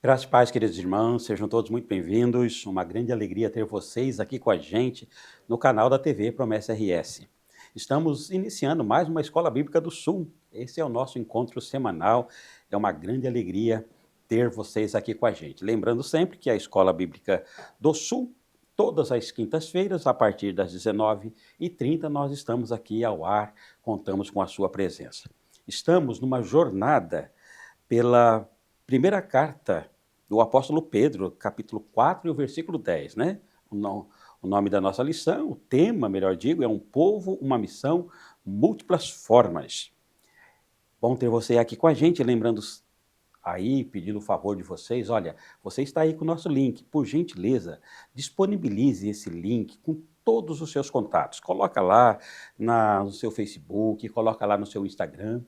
Graças e paz, queridos irmãos, sejam todos muito bem-vindos. Uma grande alegria ter vocês aqui com a gente no canal da TV Promessa RS. Estamos iniciando mais uma Escola Bíblica do Sul. Esse é o nosso encontro semanal. É uma grande alegria ter vocês aqui com a gente. Lembrando sempre que a Escola Bíblica do Sul, todas as quintas-feiras, a partir das 19h30, nós estamos aqui ao ar, contamos com a sua presença. Estamos numa jornada pela primeira carta do apóstolo Pedro, capítulo 4 e o versículo 10, né? O nome da nossa lição, o tema, melhor digo, é um povo, uma missão, múltiplas formas. Bom ter você aqui com a gente, lembrando aí, pedindo o favor de vocês, olha, você está aí com o nosso link, por gentileza, disponibilize esse link com todos os seus contatos. Coloca lá no seu Facebook, coloca lá no seu Instagram,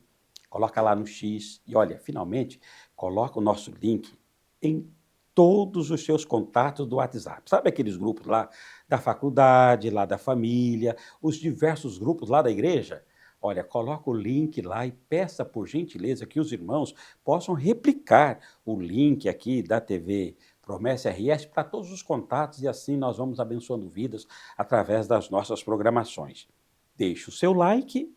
coloca lá no X e olha, finalmente, coloca o nosso link em todos os seus contatos do WhatsApp. Sabe aqueles grupos lá da faculdade, lá da família, os diversos grupos lá da igreja? Olha, coloca o link lá e peça por gentileza que os irmãos possam replicar o link aqui da TV Promessa RS para todos os contatos e assim nós vamos abençoando vidas através das nossas programações. Deixe o seu like.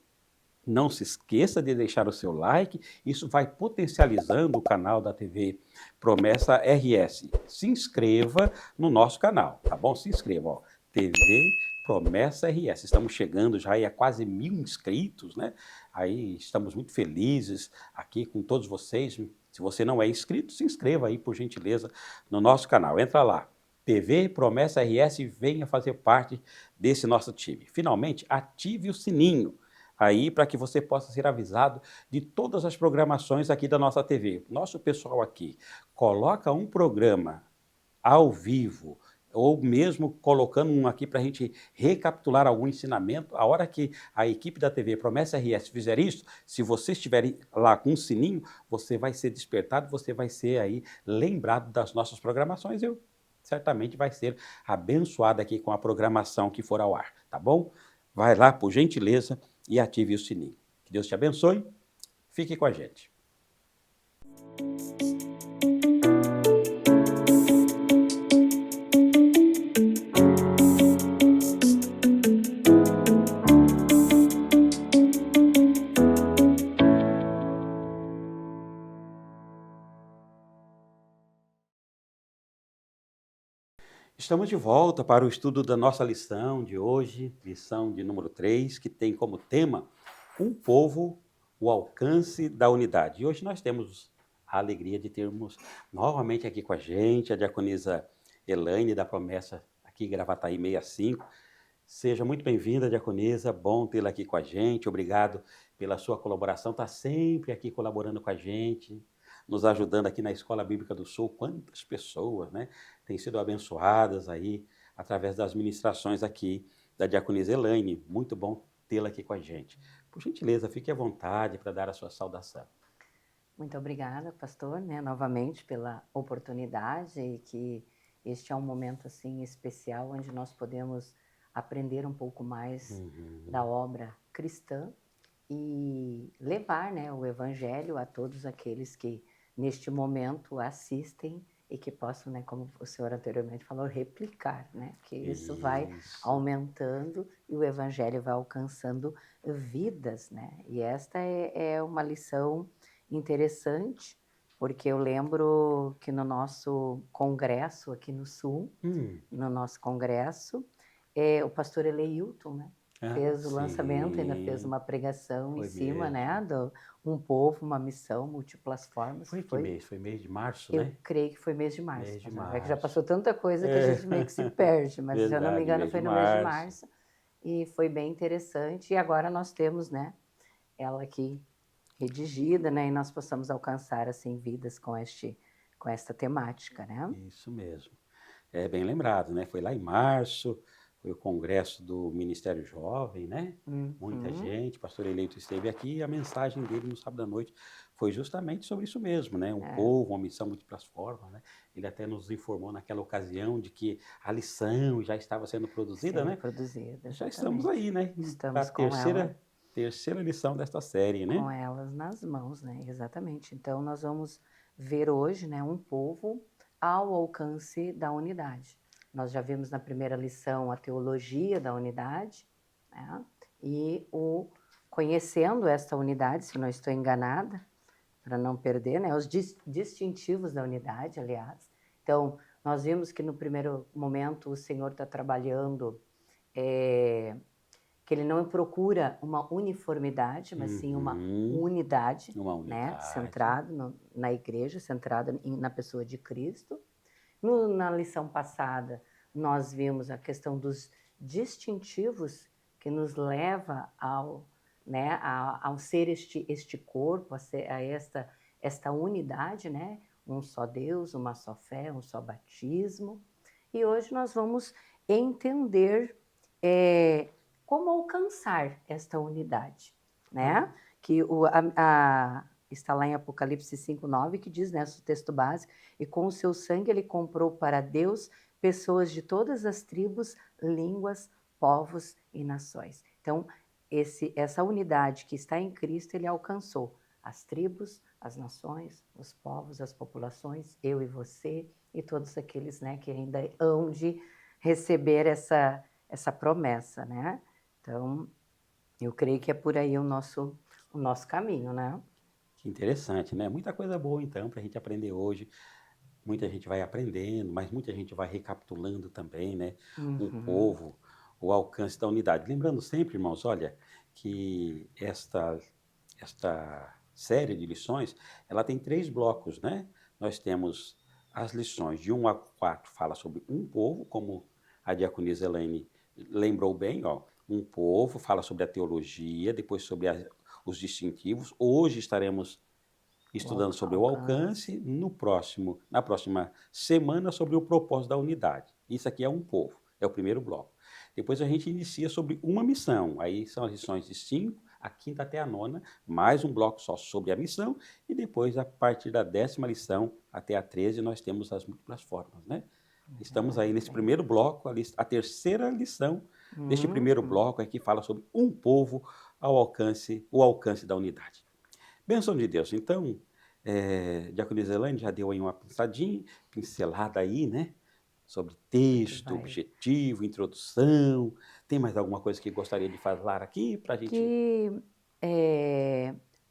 Não se esqueça de deixar o seu like, isso vai potencializando o canal da TV Promessa RS. Se inscreva no nosso canal, tá bom? Se inscreva, ó, TV Promessa RS. Estamos chegando já aí a quase 1000 inscritos, né? Aí estamos muito felizes aqui com todos vocês. Se você não é inscrito, se inscreva aí, por gentileza, no nosso canal. Entra lá, TV Promessa RS, e venha fazer parte desse nosso time. Finalmente, ative o sininho aí para que você possa ser avisado de todas as programações aqui da nossa TV. Nosso pessoal aqui coloca um programa ao vivo, ou mesmo colocando um aqui para a gente recapitular algum ensinamento. A hora que a equipe da TV Promessa RS fizer isso, se você estiver lá com um sininho, você vai ser despertado, você vai ser aí lembrado das nossas programações. Eu certamente vai ser abençoado aqui com a programação que for ao ar, tá bom? Vai lá, por gentileza, e ative o sininho. Que Deus te abençoe. Fique com a gente. Estamos de volta para o estudo da nossa lição de hoje, lição de número 3, que tem como tema um povo, o alcance da unidade. E hoje nós temos a alegria de termos novamente aqui com a gente a diaconisa Elaine da Promessa, aqui em Gravataí 65. Seja muito bem-vinda, diaconisa, bom tê-la aqui com a gente, obrigado pela sua colaboração, está sempre aqui colaborando com a gente, nos ajudando aqui na Escola Bíblica do Sul. Quantas pessoas, né, têm sido abençoadas aí através das ministrações aqui da diaconisa Elaine. Muito bom tê-la aqui com a gente. Por gentileza, fique à vontade para dar a sua saudação. Muito obrigada, pastor, né, novamente pela oportunidade e que este é um momento assim especial onde nós podemos aprender um pouco mais da obra cristã e levar, né, o evangelho a todos aqueles que neste momento assistem e que possam, né, como o senhor anteriormente falou, replicar, né, que isso vai aumentando e o evangelho vai alcançando vidas, né, e esta é uma lição interessante, porque eu lembro que no nosso congresso aqui no Sul, no nosso congresso, o pastor Eleilton, né, fez o lançamento, ainda fez uma pregação em cima, né, do Um Povo, uma Missão, Múltiplas Formas. Foi que mês? Foi mês de março, Eu né? creio que foi mês de março. Mês de É que já março. passou tanta coisa que a gente meio que se perde, mas se eu não me Verdade, engano mês foi de no mês de março. março e foi bem interessante. E agora nós temos, né, ela aqui redigida, né, e nós possamos alcançar assim vidas com esta temática, né? Isso mesmo. É bem lembrado, né? Foi lá em março, foi o congresso do Ministério Jovem, né? Muita gente, o pastor eleito esteve aqui e a mensagem dele no sábado à noite foi justamente sobre isso mesmo, né? Um povo, uma missão múltiplas formas, né? Ele até nos informou naquela ocasião de que a lição já estava sendo produzida, né? Produzida, Já estamos exatamente. aí, né? Para Estamos a com ela, terceira lição desta série, né? com elas nas mãos, né? Exatamente. Então nós vamos ver hoje, né, um povo ao alcance da unidade. Nós já vimos na primeira lição a teologia da unidade, né, e conhecendo esta unidade, se não estou enganada, para não perder, né, os distintivos da unidade, aliás. Então, nós vimos que no primeiro momento o Senhor está trabalhando, que ele não procura uma uniformidade, mas sim uma unidade, Uma né, unidade. centrado na igreja, centrada na pessoa de Cristo. Na lição passada, nós vimos a questão dos distintivos que nos leva ao, né, ao ser este corpo, a esta unidade, né, um só Deus, uma só fé, um só batismo. E hoje nós vamos entender como alcançar esta unidade, né? Que está lá em Apocalipse 5:9, que diz, né, o texto básico, e com o seu sangue ele comprou para Deus pessoas de todas as tribos, línguas, povos e nações. Então, essa unidade que está em Cristo, ele alcançou as tribos, as nações, os povos, as populações, eu e você, e todos aqueles, né, que ainda hão de receber essa promessa, né? Então, eu creio que é por aí o nosso caminho, né? Que interessante, né? Muita coisa boa, então, para a gente aprender hoje. Muita gente vai aprendendo, mas muita gente vai recapitulando também, né? O povo, o alcance da unidade. Lembrando sempre, irmãos, olha, que esta série de lições, ela tem 3 blocos, né? Nós temos as lições de 1 a 4, fala sobre um povo, como a diaconisa Elaine lembrou bem, ó, um povo, fala sobre a teologia, depois sobre os distintivos. Hoje estaremos estudando sobre o alcance, na próxima semana sobre o propósito da unidade. Isso aqui é um povo, é o primeiro bloco. Depois a gente inicia sobre uma missão, aí são as lições de 5, a quinta até a 9ª, mais um bloco só sobre a missão, e depois a partir da 10ª lição até a 13 nós temos as múltiplas formas, né? Estamos aí nesse primeiro bloco, a terceira lição deste primeiro bloco é que fala sobre um povo o alcance da unidade. Bênção de Deus. Então, diaconisa Elaine já deu aí uma pincelada aí, né? Sobre texto, objetivo, introdução. Tem mais alguma coisa que gostaria de falar aqui para a gente? Que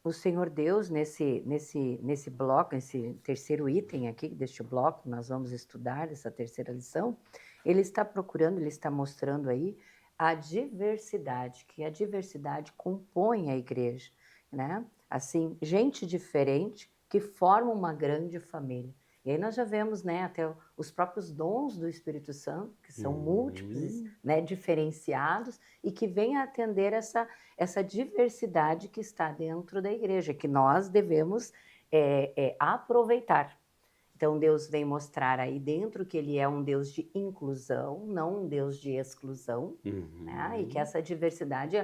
o Senhor Deus, nesse bloco, esse terceiro item aqui deste bloco, nós vamos estudar essa terceira lição, ele está procurando, ele está mostrando aí a diversidade, que a diversidade compõe a igreja, né? Assim, gente diferente que forma uma grande família. E aí nós já vemos, né, até os próprios dons do Espírito Santo, que são múltiplos, né, diferenciados, e que vêm a atender essa diversidade que está dentro da igreja, que nós devemos aproveitar. Então, Deus vem mostrar aí dentro que Ele é um Deus de inclusão, não um Deus de exclusão, né? E que essa diversidade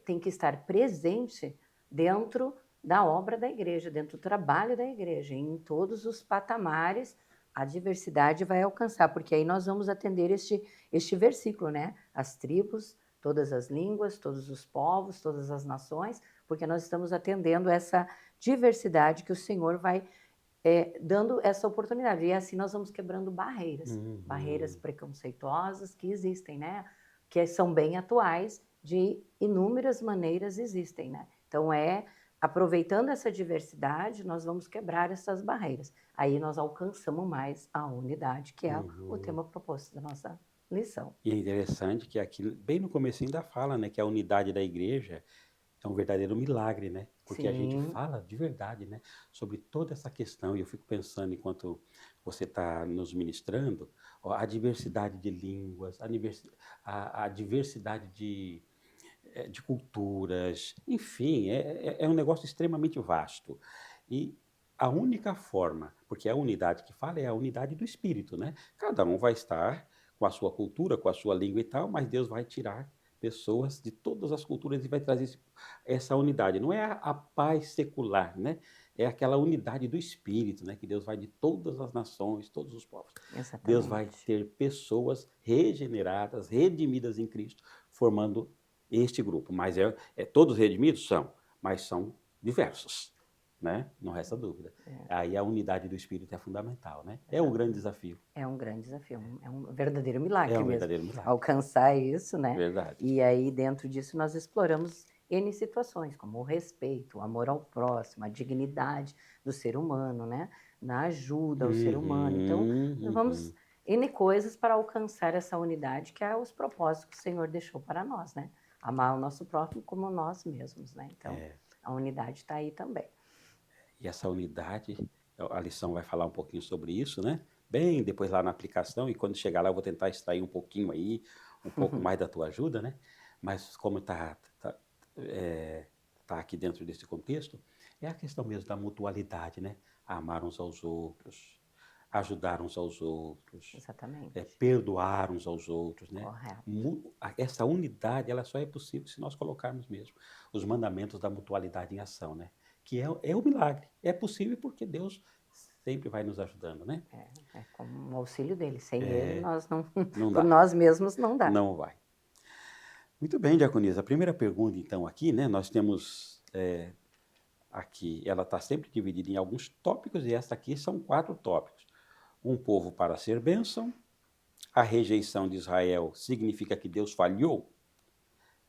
tem que estar presente dentro da obra da igreja, dentro do trabalho da igreja, em todos os patamares, a diversidade vai alcançar, porque aí nós vamos atender este versículo, né? As tribos, todas as línguas, todos os povos, todas as nações, porque nós estamos atendendo essa diversidade que o Senhor vai dando essa oportunidade. E assim nós vamos quebrando barreiras, barreiras preconceituosas que existem, né? Que são bem atuais, de inúmeras maneiras existem, né? Então, aproveitando essa diversidade, nós vamos quebrar essas barreiras. Aí nós alcançamos mais a unidade, que é o tema proposto da nossa lição. E é interessante que aqui, bem no comecinho da fala, né, que a unidade da igreja é um verdadeiro milagre, né? Porque a gente fala de verdade, né, sobre toda essa questão, e eu fico pensando, enquanto você está nos ministrando, ó, a diversidade de línguas, a diversidade de culturas, enfim, é um negócio extremamente vasto. E a única forma, porque a unidade que fala é a unidade do Espírito, né? Cada um vai estar com a sua cultura, com a sua língua e tal, mas Deus vai tirar pessoas de todas as culturas e vai trazer essa unidade. Não é a paz secular, né? É aquela unidade do Espírito, né? Que Deus vai de todas as nações, todos os povos. Exatamente. Deus vai ter pessoas regeneradas, redimidas em Cristo, formando este grupo. Mas todos redimidos são, mas são diversos. né? Não resta dúvida. É. Aí a unidade do Espírito é fundamental, né? É um grande desafio. É um grande desafio, é um verdadeiro milagre É um mesmo, verdadeiro milagre. alcançar isso, né? Verdade. E aí, dentro disso, nós exploramos N situações, como o respeito, o amor ao próximo, a dignidade do ser humano, né? Na ajuda ao ser humano. Então, vamos N coisas para alcançar essa unidade, que é os propósitos que o Senhor deixou para nós, né? Amar o nosso próximo como nós mesmos, né? Então, a unidade está aí também. E essa unidade, a lição vai falar um pouquinho sobre isso, né? Bem, depois lá na aplicação, e quando chegar lá eu vou tentar extrair um pouquinho aí, um pouco mais da tua ajuda, né? Mas como tá aqui dentro desse contexto, é a questão mesmo da mutualidade, né? Amar uns aos outros, ajudar uns aos outros. Exatamente. Perdoar uns aos outros, né? Correto. Essa unidade, ela só é possível se nós colocarmos mesmo os mandamentos da mutualidade em ação, né? Que é o milagre. É possível porque Deus sempre vai nos ajudando, né? É com o auxílio dele. Sem ele, nós não Não por dá. nós mesmos não dá. Não vai. Muito bem, Diaconisa. A primeira pergunta, então, aqui, né? Nós temos aqui, ela está sempre dividida em alguns tópicos, e esta aqui são 4 tópicos. Um povo para ser bênção, a rejeição de Israel significa que Deus falhou.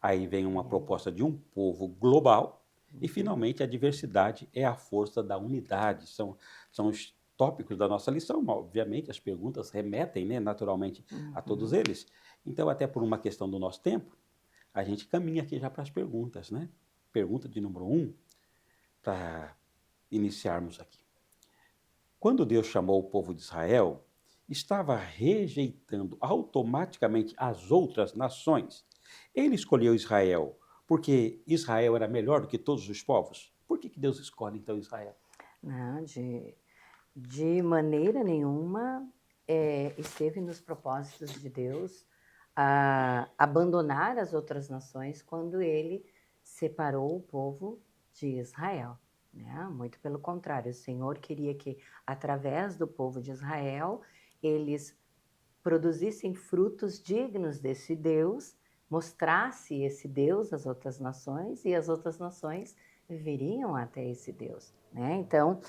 Aí vem uma proposta de um povo global. E, finalmente, a diversidade é a força da unidade. São os tópicos da nossa lição. Obviamente, as perguntas remetem, né, naturalmente, a todos eles. Então, até por uma questão do nosso tempo, a gente caminha aqui já para as perguntas, né? Pergunta de número 1, para iniciarmos aqui. Quando Deus chamou o povo de Israel, estava rejeitando automaticamente as outras nações. Ele escolheu Israel porque Israel era melhor do que todos os povos? Por que Deus escolhe, então, Israel? Não, de maneira nenhuma esteve nos propósitos de Deus a abandonar as outras nações quando ele separou o povo de Israel, né? Muito pelo contrário, o Senhor queria que, através do povo de Israel, eles produzissem frutos dignos desse Deus, mostrasse esse Deus às outras nações, e as outras nações viriam até esse Deus, né? Então,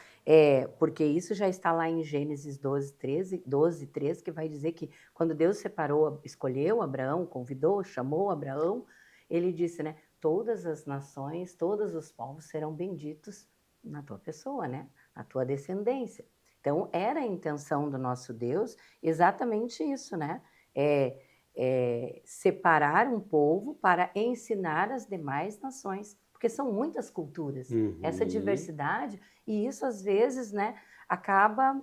porque isso já está lá em Gênesis 12, 13, que vai dizer que quando Deus separou, escolheu Abraão, convidou, chamou Abraão, ele disse, né? Todas as nações, todos os povos serão benditos na tua pessoa, né? Na tua descendência. Então, era a intenção do nosso Deus exatamente isso, né? Separar um povo para ensinar as demais nações, porque são muitas culturas, essa diversidade, e isso às vezes, né, acaba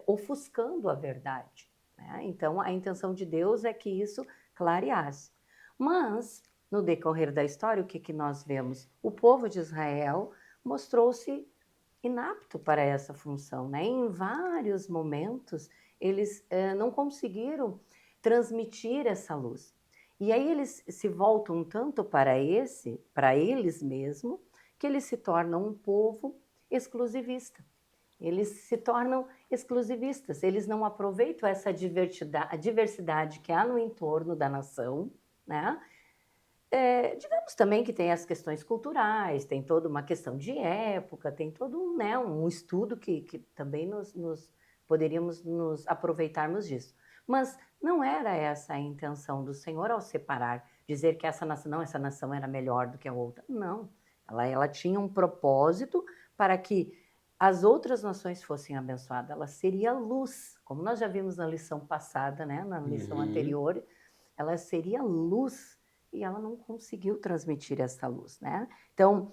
ofuscando a verdade, né? Então, a intenção de Deus é que isso clareasse. Mas, no decorrer da história, o que nós vemos? O povo de Israel mostrou-se inapto para essa função, né? Em vários momentos, eles não conseguiram transmitir essa luz. E aí eles se voltam tanto para eles mesmos, que eles se tornam um povo exclusivista. Eles se tornam exclusivistas, eles não aproveitam essa diversidade que há no entorno da nação, né? Digamos também que tem as questões culturais, tem toda uma questão de época, tem todo né, um estudo que também poderíamos nos aproveitarmos disso. Mas não era essa a intenção do Senhor ao separar, dizer que essa nação era melhor do que a outra. Não, ela tinha um propósito para que as outras nações fossem abençoadas. Ela seria luz, como nós já vimos na lição passada, né, na lição anterior, ela seria luz. E ela não conseguiu transmitir essa luz, né? Então,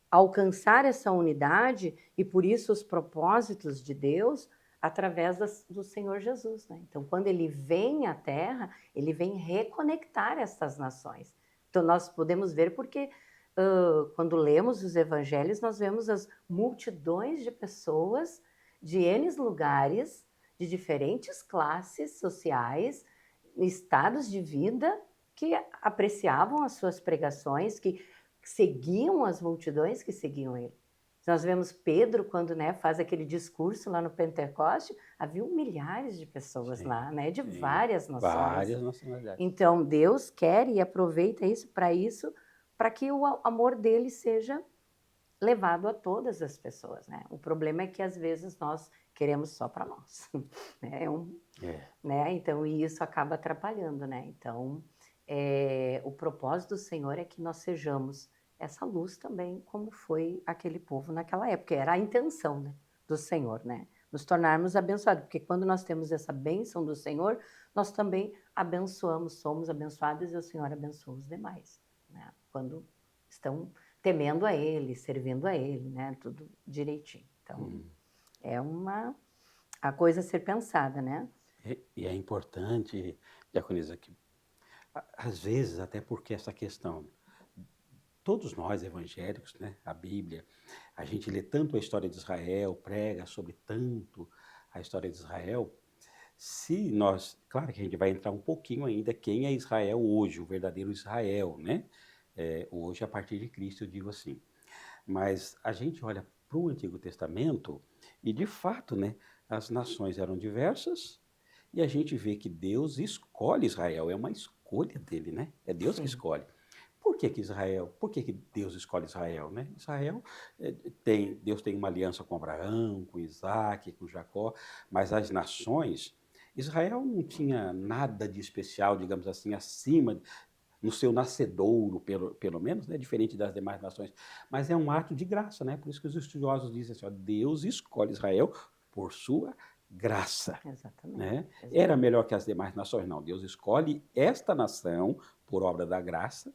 alcançar essa unidade, e por isso os propósitos de Deus, através do Senhor Jesus, né? Então, quando ele vem à Terra, ele vem reconectar essas nações. Então, nós podemos ver porque, quando lemos os evangelhos, nós vemos as multidões de pessoas de N lugares, de diferentes classes sociais, estados de vida, que apreciavam as suas pregações, que seguiam as multidões que seguiam ele. Nós vemos Pedro, quando né, faz aquele discurso lá no Pentecoste, havia milhares de pessoas lá, né, de várias nações. Várias nacionalidades. Então, Deus quer e aproveita isso, para que o amor dele seja levado a todas as pessoas, né? O problema é que às vezes nós queremos só para nós, né? Né? Então, e isso acaba atrapalhando, né? Então, o propósito do Senhor é que nós sejamos essa luz também, como foi aquele povo naquela época. Era a intenção, né, do Senhor, né? Nos tornarmos abençoados, porque quando nós temos essa bênção do Senhor, nós também abençoamos, somos abençoados e o Senhor abençoa os demais, né? Quando estão temendo a Ele, servindo a Ele, né? Tudo direitinho. Então, é a coisa a ser pensada, né? E é importante, Diaconisa, que às vezes, até porque essa questão, todos nós evangélicos, né, a Bíblia, a gente lê tanto a história de Israel, prega sobre tanto a história de Israel, se nós, claro que a gente vai entrar um pouquinho ainda quem é Israel hoje, o verdadeiro Israel, né? Hoje, a partir de Cristo, eu digo assim. Mas a gente olha para o Antigo Testamento e, de fato, né, as nações eram diversas e a gente vê que Deus escolhe Israel, é uma escolha dele, né? É Deus que Sim. escolhe. Por que Deus escolhe Israel, né? Israel, Deus tem uma aliança com Abraão, com Isaac, com Jacó, mas as nações, Israel não tinha nada de especial, digamos assim, acima, no seu nascedouro, pelo menos, né? Diferente das demais nações, mas é um ato de graça, né? Por isso que os estudiosos dizem assim, ó, Deus escolhe Israel por sua graça. Exatamente. Né? Era melhor que as demais nações? Não, Deus escolhe esta nação por obra da graça,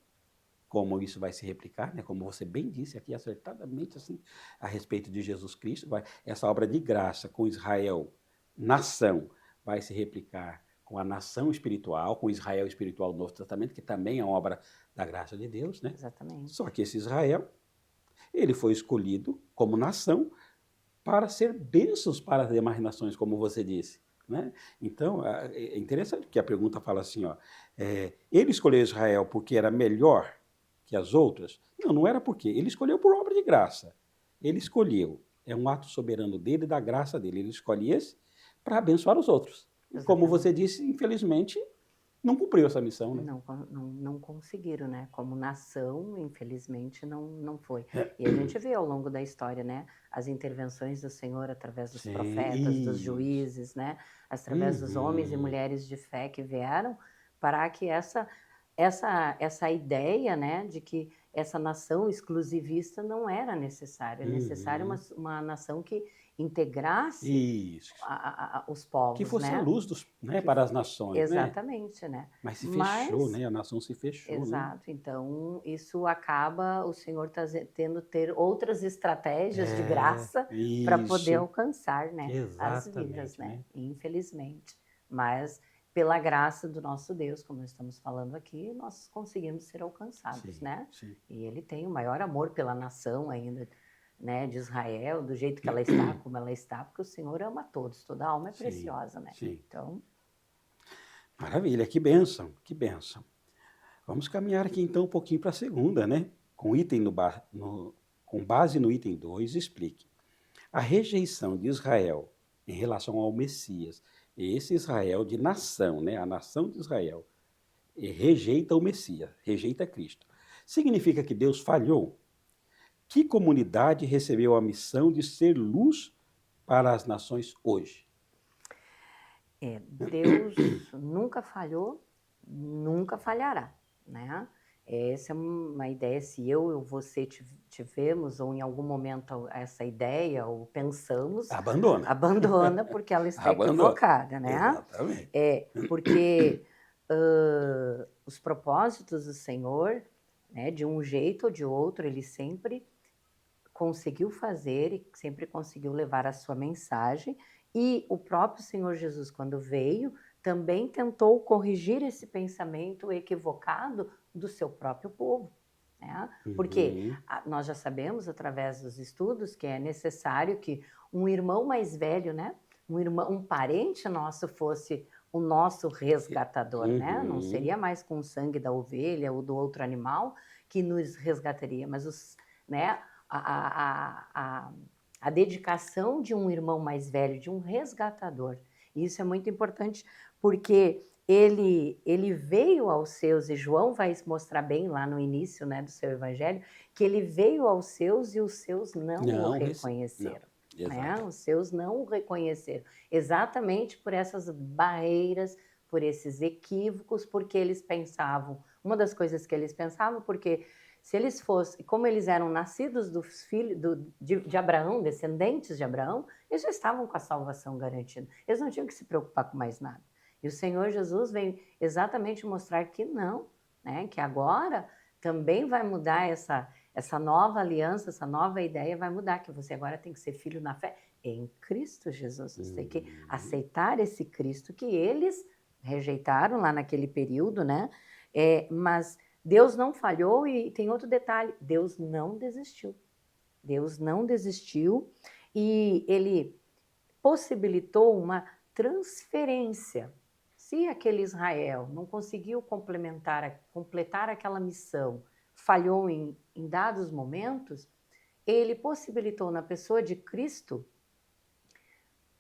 como isso vai se replicar, né? Como você bem disse aqui acertadamente assim, a respeito de Jesus Cristo, essa obra de graça com Israel, nação, vai se replicar com a nação espiritual, com Israel espiritual do Novo Testamento, que também é uma obra da graça de Deus, né? Exatamente. Só que esse Israel, ele foi escolhido como nação para ser bênçãos para as demais nações, como você disse. Né? Então, é interessante que a pergunta fala assim, ó, ele escolheu Israel porque era melhor que as outras? Não, não era porque. Ele escolheu por obra de graça. Ele escolheu. É um ato soberano dele, da graça dele. Ele escolhe esse para abençoar os outros. E como você disse, infelizmente, não cumpriu essa missão, né? Não conseguiram, né? Como nação, infelizmente, não foi. E a gente vê ao longo da história, né? As intervenções do Senhor através dos profetas, dos juízes, né? Através dos homens e mulheres de fé que vieram para que essa ideia, né? De que essa nação exclusivista não era necessária. É necessária uma nação que integrasse os povos, que fosse né? a luz para as nações, exatamente, né? Mas se fechou, né? A nação se fechou, exato, né? Então isso acaba o Senhor ter outras estratégias de graça para poder alcançar, né? As vidas, né? Infelizmente, mas pela graça do nosso Deus, como nós estamos falando aqui, nós conseguimos ser alcançados, né? Sim. E Ele tem o maior amor pela nação ainda, né, de Israel, do jeito que ela está, como ela está, porque o Senhor ama todos, toda alma é preciosa, né? Então, maravilha, que bênção, que bênção. Vamos caminhar aqui então um pouquinho para a segunda, né? Com base no item 2, explique. A rejeição de Israel em relação ao Messias, esse Israel de nação, né? A nação de Israel, rejeita o Messias, rejeita Cristo. Significa que Deus falhou? Que comunidade recebeu a missão de ser luz para as nações hoje? Deus nunca falhou, nunca falhará, né? Essa é uma ideia, se eu ou você tivemos, ou em algum momento essa ideia, ou pensamos... Abandona, porque ela está equivocada, né? Exatamente. Porque os propósitos do Senhor, né, de um jeito ou de outro, Ele sempre conseguiu fazer e sempre conseguiu levar a sua mensagem, e o próprio Senhor Jesus, quando veio, também tentou corrigir esse pensamento equivocado do seu próprio povo, né? Porque nós já sabemos, através dos estudos, que é necessário que um irmão mais velho, né? Um parente nosso fosse o nosso resgatador, né? Não seria mais com o sangue da ovelha ou do outro animal que nos resgataria, mas né? A dedicação de um irmão mais velho, de um resgatador. E isso é muito importante porque ele veio aos seus, e João vai mostrar bem lá no início, né, do seu evangelho, que ele veio aos seus e os seus não o Não, não, reconheceram. Né? exato. Os seus não o reconheceram, exatamente por essas barreiras, por esses equívocos, porque eles pensavam, uma das coisas que eles pensavam, porque se eles fossem, como eles eram nascidos dos filhos de Abraão, descendentes de Abraão, eles já estavam com a salvação garantida, eles não tinham que se preocupar com mais nada. E o Senhor Jesus vem exatamente mostrar que não, né? Que agora também vai mudar essa nova aliança, essa nova ideia vai mudar, que você agora tem que ser filho na fé em Cristo Jesus. Você tem que aceitar esse Cristo que eles rejeitaram lá naquele período, né? Mas Deus não falhou e tem outro detalhe, Deus não desistiu. Deus não desistiu e Ele possibilitou uma transferência. Se aquele Israel não conseguiu completar aquela missão, falhou em dados momentos, ele possibilitou na pessoa de Cristo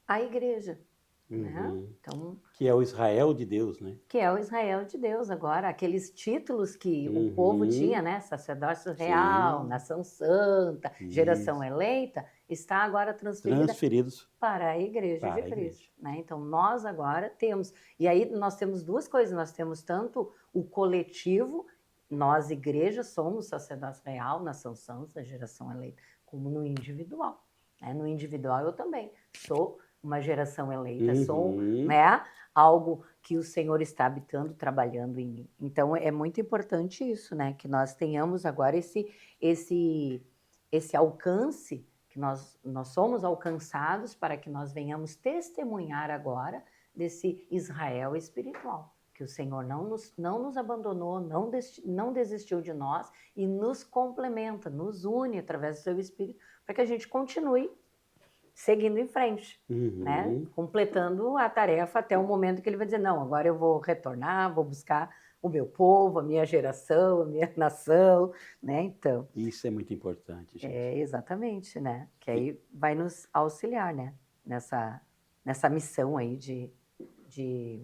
a igreja. Né? Então, que é o Israel de Deus, né? Que é o Israel de Deus agora, aqueles títulos que o povo tinha, né? Sacerdócio real, Sim. nação santa, Isso. geração eleita, está agora Transferidos para a igreja para de a Cristo. igreja. Né? Então, nós agora temos, e aí nós temos duas coisas, nós temos tanto o coletivo, nós igreja somos sacerdócio real, nação santa, geração eleita, como no individual. Né? No individual eu também sou uma geração eleita, sou, né, algo que o Senhor está habitando, trabalhando em mim. Então, é muito importante isso, né, que nós tenhamos agora esse alcance, que nós somos alcançados para que nós venhamos testemunhar agora desse Israel espiritual, que o Senhor não nos abandonou, não desistiu de nós e nos complementa, nos une através do seu Espírito, para que a gente continue seguindo em frente, né? Completando a tarefa até o momento que ele vai dizer, não, agora eu vou retornar, vou buscar o meu povo, a minha geração, a minha nação, né? Então, isso é muito importante, gente. Exatamente, né? Que aí vai nos auxiliar, né? Nessa missão aí de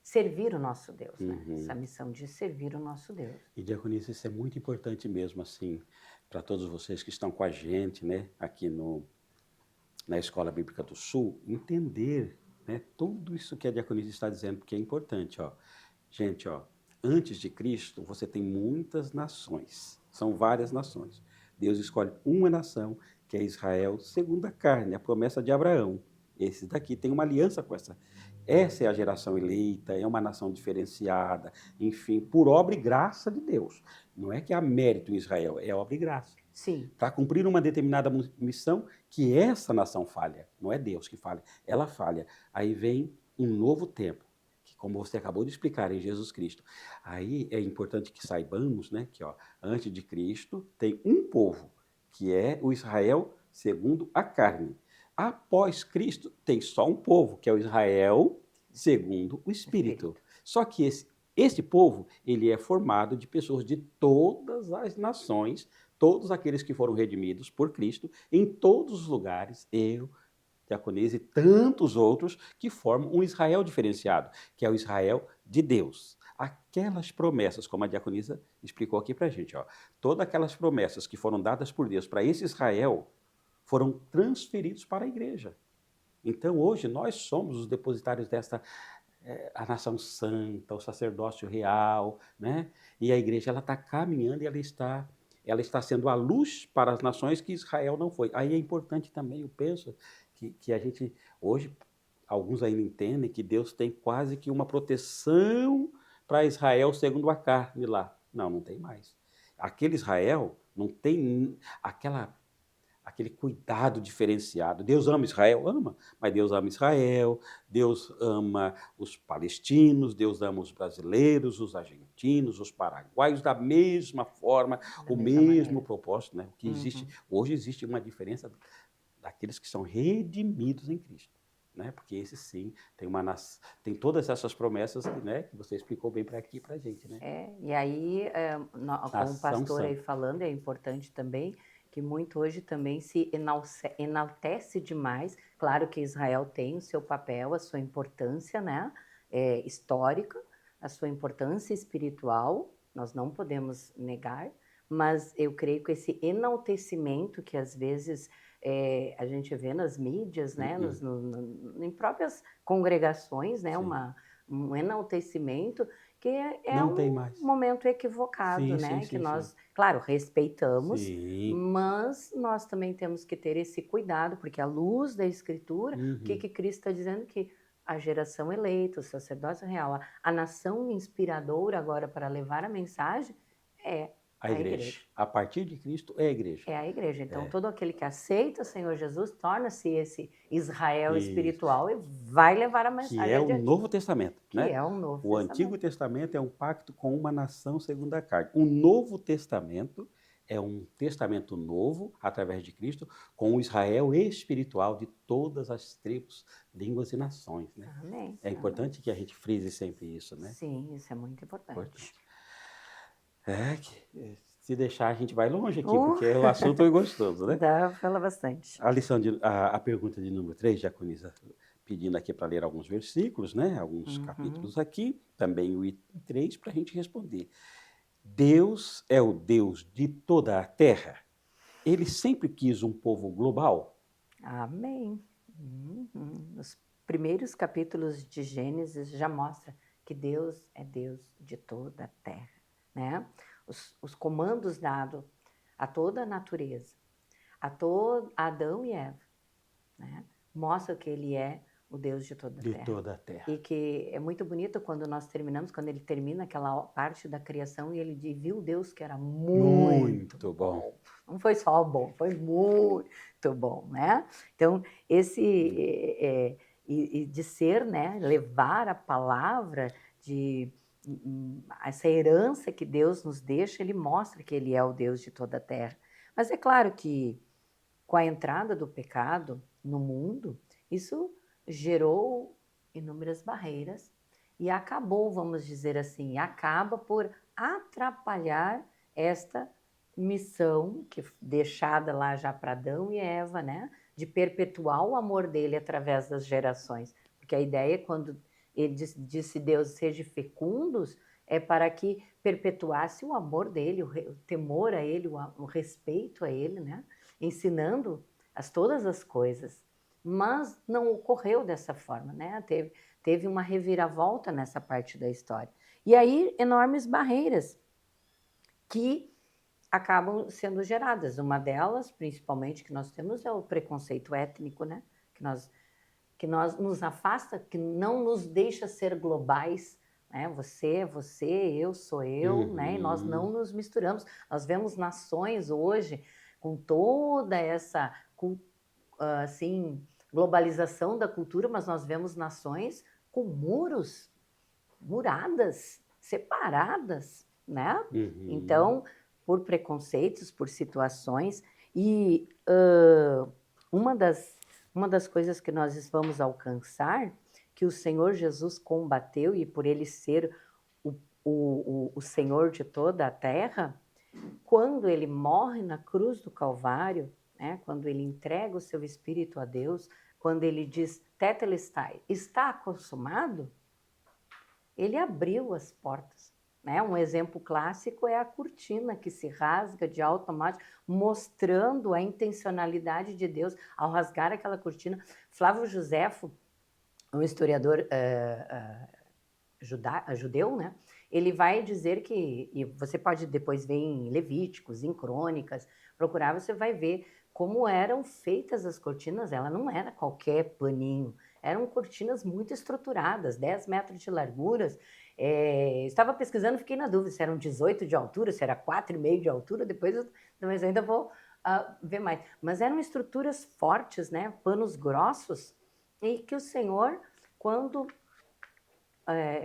servir o nosso Deus, né? Essa missão de servir o nosso Deus. E, diaconisa, isso é muito importante mesmo, assim, para todos vocês que estão com a gente, né, aqui na Escola Bíblica do Sul, entender, né, tudo isso que a diaconisa está dizendo, porque é importante, ó. Gente, ó, antes de Cristo, você tem muitas nações, são várias nações. Deus escolhe uma nação, que é Israel, segundo a carne, a promessa de Abraão. Esse daqui tem uma aliança com essa. Essa é a geração eleita, é uma nação diferenciada, enfim, por obra e graça de Deus. Não é que há mérito em Israel, é obra e graça. Sim. Para cumprir uma determinada missão que essa nação falha. Não é Deus que falha, ela falha. Aí vem um novo tempo, que como você acabou de explicar, em Jesus Cristo. Aí é importante que saibamos, né, que ó, antes de Cristo tem um povo, que é o Israel segundo a carne. Após Cristo tem só um povo, que é o Israel segundo o Espírito. Só que esse povo, ele é formado de pessoas de todas as nações, todos aqueles que foram redimidos por Cristo, em todos os lugares, eu, diaconisa e tantos outros, que formam um Israel diferenciado, que é o Israel de Deus. Aquelas promessas, como a diaconisa explicou aqui para a gente, ó, todas aquelas promessas que foram dadas por Deus para esse Israel, foram transferidos para a igreja. Então, hoje, nós somos os depositários a nação santa, o sacerdócio real, né? E a igreja, ela está caminhando e ela está sendo a luz para as nações que Israel não foi. Aí é importante também, eu penso, que a gente, hoje, alguns ainda entendem que Deus tem quase que uma proteção para Israel segundo a carne lá. Não, não tem mais. Aquele Israel não tem aquele cuidado diferenciado. Deus ama Israel? Ama, mas Deus ama Israel, Deus ama os palestinos, Deus ama os brasileiros, os argentinos, os paraguaios, da mesma forma, o mesmo propósito. Né? O que existe, hoje existe uma diferença daqueles que são redimidos em Cristo. Né? Porque esse sim tem todas essas promessas, né, que você explicou bem para aqui para a gente. Né? E aí, como o pastor aí falando, é importante também que muito hoje também se enaltece demais. Claro que Israel tem o seu papel, a sua importância, né? histórica, a sua importância espiritual, nós não podemos negar, mas eu creio que esse enaltecimento que às vezes a gente vê nas mídias, né, em próprias congregações, né, Sim. um enaltecimento que é Não tem um mais. momento equivocado, Sim, sim, né, que sim, sim. nós, claro, respeitamos, Sim. mas nós também temos que ter esse cuidado, porque à luz da Escritura, o que Uhum. que Cristo está dizendo? Que a geração eleita, o sacerdócio real, a nação inspiradora agora para levar a mensagem é A a igreja. igreja. A partir de Cristo é a igreja. É a igreja. Então, todo aquele que aceita o Senhor Jesus torna-se esse Israel Isso. espiritual e vai levar a Que mensagem é o adiante, Novo Testamento, que né? é o Novo O Antigo Testamento. Testamento é um pacto com uma nação segundo a carne. O Novo Testamento é um testamento novo, através de Cristo, com o Israel espiritual de todas as tribos, línguas e nações, né? Amém. É Amém. importante que a gente frise sempre isso, né? Sim, isso é muito importante. Importante. Se deixar a gente vai longe aqui, Uh, porque o assunto é gostoso, né? dá para falar bastante. A pergunta de número 3, Diaconisa, pedindo aqui para ler alguns versículos, né? Alguns capítulos aqui, também o item 3, para a gente responder. Deus é o Deus de toda a terra? Ele sempre quis um povo global? Amém. Os primeiros capítulos de Gênesis já mostra que Deus é Deus de toda a terra, né? Os comandos dados a toda a natureza, a Adão e Eva, né? Mostra que ele é o Deus de toda a De terra. toda a terra. E que é muito bonito quando nós terminamos, quando ele termina aquela parte da criação e ele viu Deus que era muito bom. Não foi só bom, foi muito bom, né? Então, de ser, né, levar a palavra essa herança que Deus nos deixa, ele mostra que ele é o Deus de toda a terra. Mas é claro que com a entrada do pecado no mundo, isso gerou inúmeras barreiras e acabou, vamos dizer assim, acaba por atrapalhar esta missão que deixada lá já para Adão e Eva, né, de perpetuar o amor dele através das gerações, porque a ideia quando ele disse Deus seja fecundos é para que perpetuasse o amor dele, o temor a ele, o respeito a ele, né, ensinando todas as coisas, mas não ocorreu dessa forma, né? Teve uma reviravolta nessa parte da história. E aí, enormes barreiras que acabam sendo geradas. Uma delas, principalmente, que nós temos é o preconceito étnico, né? Que nos afasta, que não nos deixa ser globais, né? Você é você, eu sou eu, né? E nós não nos misturamos. Nós vemos nações hoje com toda essa assim, globalização da cultura, mas nós vemos nações com muradas, separadas, né? Então, por preconceitos, por situações, e uma das coisas que nós vamos alcançar, que o Senhor Jesus combateu, e por ele ser o Senhor de toda a terra, quando ele morre na cruz do Calvário, né, quando ele entrega o seu espírito a Deus, quando ele diz, Tetelestai, está consumado, ele abriu as portas. Né? Um exemplo clássico é a cortina que se rasga de automático, mostrando a intencionalidade de Deus ao rasgar aquela cortina. Flávio Joséfo, um historiador judeu, né? Ele vai dizer que, e você pode depois ver em Levíticos, em Crônicas, procurar, você vai ver como eram feitas as cortinas. Ela não era qualquer paninho, eram cortinas muito estruturadas, 10 metros de larguras. Estava pesquisando, fiquei na dúvida se eram 18 de altura, se era 4,5 de altura, mas ainda vou ver mais. Mas eram estruturas fortes, né? Panos grossos, e que o Senhor, quando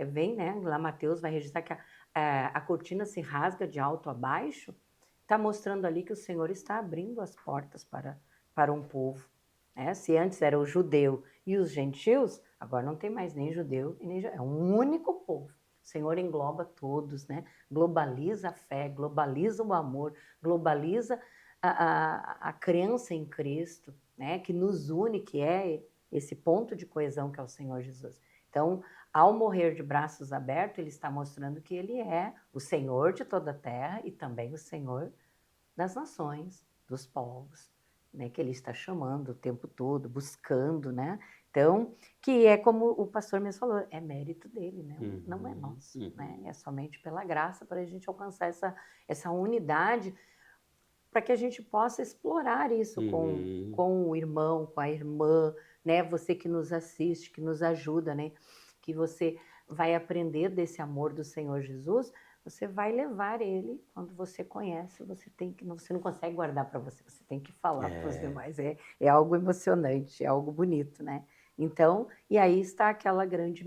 vem, né? Lá Mateus vai registrar que a cortina se rasga de alto a baixo, está mostrando ali que o Senhor está abrindo as portas para um povo. Né? Se antes era o judeu e os gentios, agora não tem mais nem judeu e nem é um único povo. O Senhor engloba todos, né? Globaliza a fé, globaliza o amor, globaliza a crença em Cristo, né? Que nos une, que é esse ponto de coesão que é o Senhor Jesus. Então, ao morrer de braços abertos, ele está mostrando que ele é o Senhor de toda a terra e também o Senhor das nações, dos povos, né, que ele está chamando o tempo todo, buscando, né? Então, que é como o pastor mesmo falou, é mérito dele, né? Não é nosso, né? É somente pela graça para a gente alcançar essa unidade, para que a gente possa explorar isso com o irmão, com a irmã, né? Você que nos assiste, que nos ajuda, né? Que você vai aprender desse amor do Senhor Jesus, você vai levar ele quando você conhece, você não consegue guardar para você, você tem que falar para os demais. É algo emocionante, é algo bonito, né? Então, e aí está aquela grande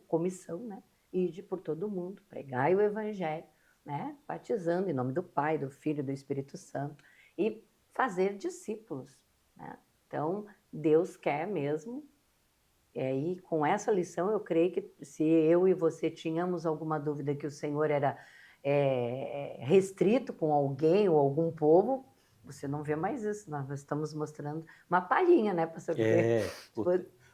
comissão, né? Ide por todo mundo, pregai o evangelho, né? Batizando em nome do Pai, do Filho e do Espírito Santo e fazer discípulos, né? Então, Deus quer mesmo. E com essa lição, eu creio que se eu e você tínhamos alguma dúvida que o Senhor era restrito com alguém ou algum povo, você não vê mais isso. Nós estamos mostrando uma palhinha, né, pastor?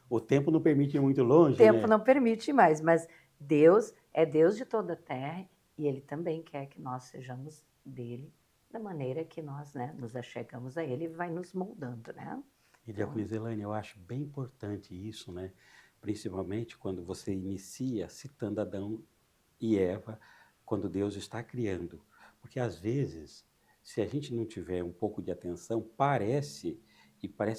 O tempo não permite ir muito longe, o tempo né? não permite mais, mas Deus é Deus de toda a terra e Ele também quer que nós sejamos dele da maneira que nós, né, nos achegamos a Ele e vai nos moldando, né? E, Diaconisa Elaine, eu acho bem importante isso, né? Principalmente quando você inicia citando Adão e Eva, quando Deus está criando. Porque às vezes, se a gente não tiver um pouco de atenção, parece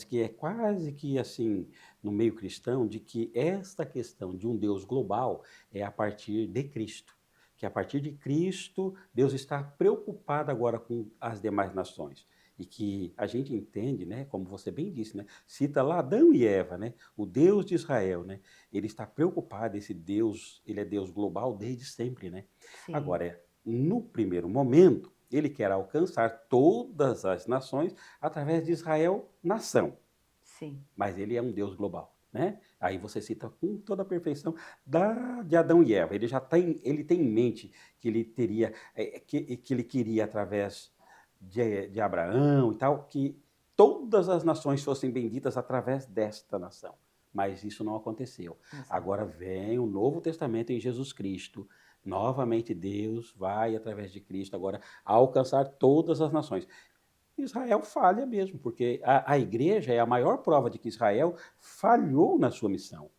que é quase que assim, no meio cristão, de que esta questão de um Deus global é a partir de Cristo. Que a partir de Cristo, Deus está preocupado agora com as demais nações. E que a gente entende, né, como você bem disse, né, cita lá Adão e Eva, né, o Deus de Israel, né, ele está preocupado, esse Deus, ele é Deus global desde sempre, né? Sim. Agora, no primeiro momento, ele quer alcançar todas as nações através de Israel, nação. Sim. Mas ele é um Deus global, né? Aí você cita com toda a perfeição de Adão e Eva. Ele já ele tem em mente que ele teria, que ele queria através de Abraão e tal, que todas as nações fossem benditas através desta nação. Mas isso não aconteceu. Exato. Agora vem o Novo Testamento em Jesus Cristo. Novamente Deus vai, através de Cristo, agora alcançar todas as nações. Israel falha mesmo, porque a igreja é a maior prova de que Israel falhou na sua missão.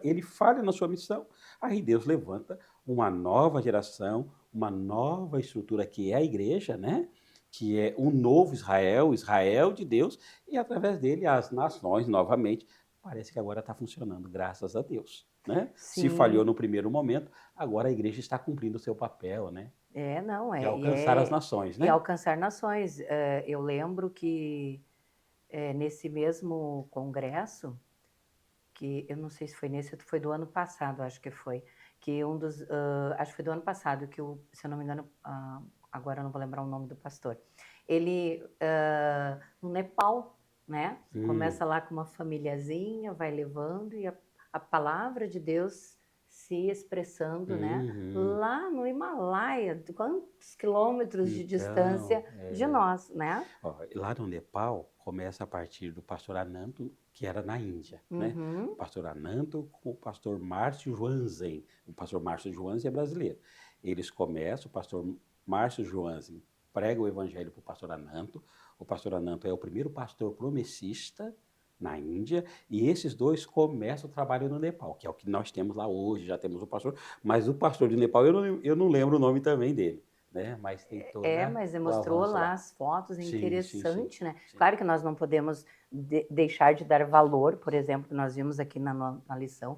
Ele falha na sua missão, aí Deus levanta uma nova geração, uma nova estrutura que é a igreja, né? Que é o novo Israel, Israel de Deus, e através dele as nações novamente. Parece que agora está funcionando, graças a Deus, né? Se falhou no primeiro momento, agora a igreja está cumprindo o seu papel, né? De alcançar as nações, né? E alcançar nações. Eu lembro que nesse mesmo congresso, que eu não sei se foi nesse, foi do ano passado, acho que foi, que acho que foi do ano passado, que se eu não me engano, agora eu não vou lembrar o nome do pastor, ele, no Nepal, né? Começa lá com uma famíliazinha, vai levando e a palavra de Deus se expressando, né? Lá no Himalaia, quantos quilômetros de distância de nós, né? Lá no Nepal, começa a partir do pastor Ananto, que era na Índia, né? O pastor Ananto com o pastor Márcio Joanzen. O pastor Márcio Joanzen é brasileiro. Eles começam, o pastor Márcio Joanzen prega o evangelho para o pastor Ananto. O pastor Ananto é o primeiro pastor promessista na Índia, e esses dois começam o trabalho no Nepal, que é o que nós temos lá hoje, já temos o pastor, mas o pastor de Nepal eu não lembro o nome também dele. Né? Mas tem toda mas mostrou lá as fotos, interessante, sim, né? Sim. Claro que nós não podemos deixar de dar valor, por exemplo, nós vimos aqui na lição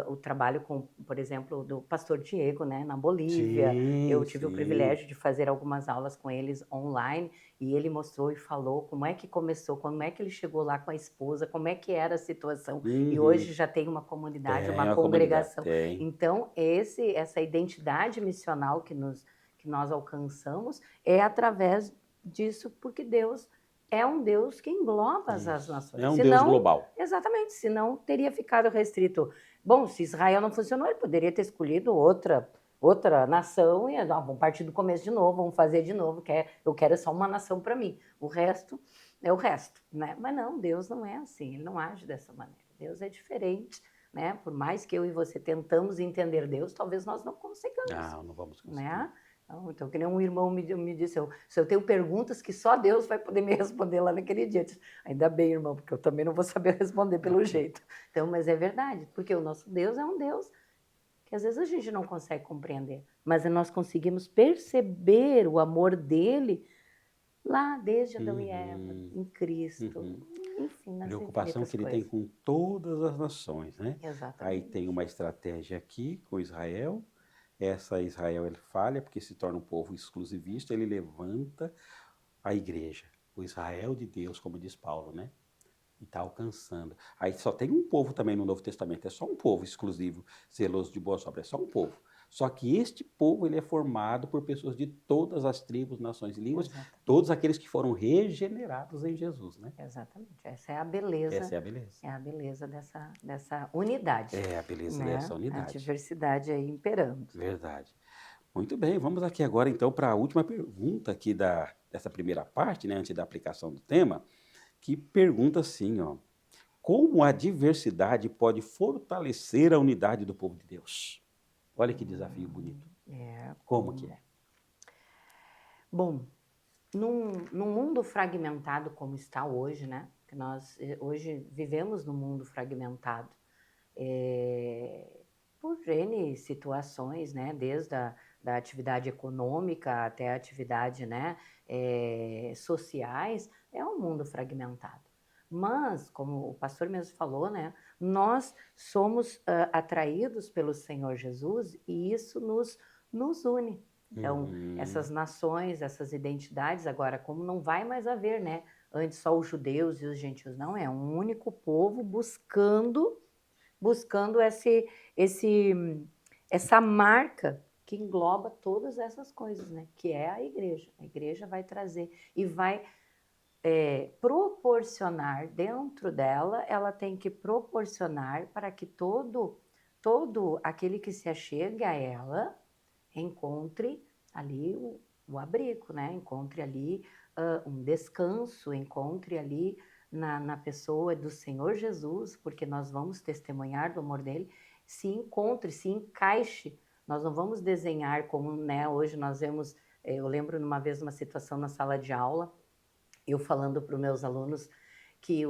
o trabalho com, por exemplo, do pastor Diego, né, na Bolívia. Eu tive o privilégio de fazer algumas aulas com eles online e ele mostrou e falou como é que começou, como é que ele chegou lá com a esposa, como é que era a situação. E hoje já tem uma comunidade, uma congregação. Então, essa identidade missional que nós alcançamos é através disso, porque Deus é um Deus que engloba as nações. É um Deus global. Exatamente, senão teria ficado restrito. Bom, se Israel não funcionou, ele poderia ter escolhido outra nação e vamos partir do começo de novo, vamos fazer de novo, eu quero só uma nação para mim. O resto é o resto, né? Mas não, Deus não é assim, ele não age dessa maneira. Deus é diferente, né? Por mais que eu e você tentamos entender Deus, talvez nós não consigamos, Não vamos conseguir. né? Então, que nem um irmão me disse, se eu tenho perguntas que só Deus vai poder me responder lá naquele dia. Eu disse, ainda bem, irmão, porque eu também não vou saber responder pelo jeito. Então, mas é verdade, porque o nosso Deus é um Deus que às vezes a gente não consegue compreender, mas nós conseguimos perceber o amor dele lá desde Adão e Eva, em Cristo, enfim, nas Preocupação infinitas que ele tem coisas. com todas as nações, né? Aí Exatamente. tem uma estratégia aqui com Israel. Essa Israel ele falha porque se torna um povo exclusivista. Ele levanta a igreja, o Israel de Deus, como diz Paulo, né? E está alcançando. Aí só tem um povo também no Novo Testamento, é só um povo exclusivo, zeloso de boas obras, é só um povo. Só que este povo ele é formado por pessoas de todas as tribos, nações e línguas, Exatamente. todos aqueles que foram regenerados em Jesus, né? Exatamente. Essa é a beleza. Essa é a beleza. É a beleza dessa unidade. É a beleza né? dessa unidade. A diversidade aí imperando. Verdade. Muito bem, vamos aqui agora então para a última pergunta aqui dessa primeira parte, né, antes da aplicação do tema, que pergunta assim, ó, como a diversidade pode fortalecer a unidade do povo de Deus? Olha que desafio bonito. Como que é? Bom, num mundo fragmentado como está hoje, né? Que nós hoje vivemos num mundo fragmentado por N situações, né? Desde da atividade econômica até a atividade, né? Sociais, é um mundo fragmentado. Mas, como o pastor mesmo falou, né? Nós somos atraídos pelo Senhor Jesus e isso nos une. Então, essas nações, essas identidades, agora, como não vai mais haver, né? Antes só os judeus e os gentios, não, é um único povo buscando essa marca que engloba todas essas coisas, né? Que é a igreja. A igreja vai trazer e vai proporcionar dentro dela, ela tem que proporcionar para que todo aquele que se achegue a ela encontre ali o abrigo, né? Encontre ali um descanso, encontre ali na pessoa do Senhor Jesus, porque nós vamos testemunhar do amor dele, se encontre, se encaixe. Nós não vamos desenhar como, né, hoje nós vemos, eu lembro numa vez uma situação na sala de aula, eu falando para os meus alunos que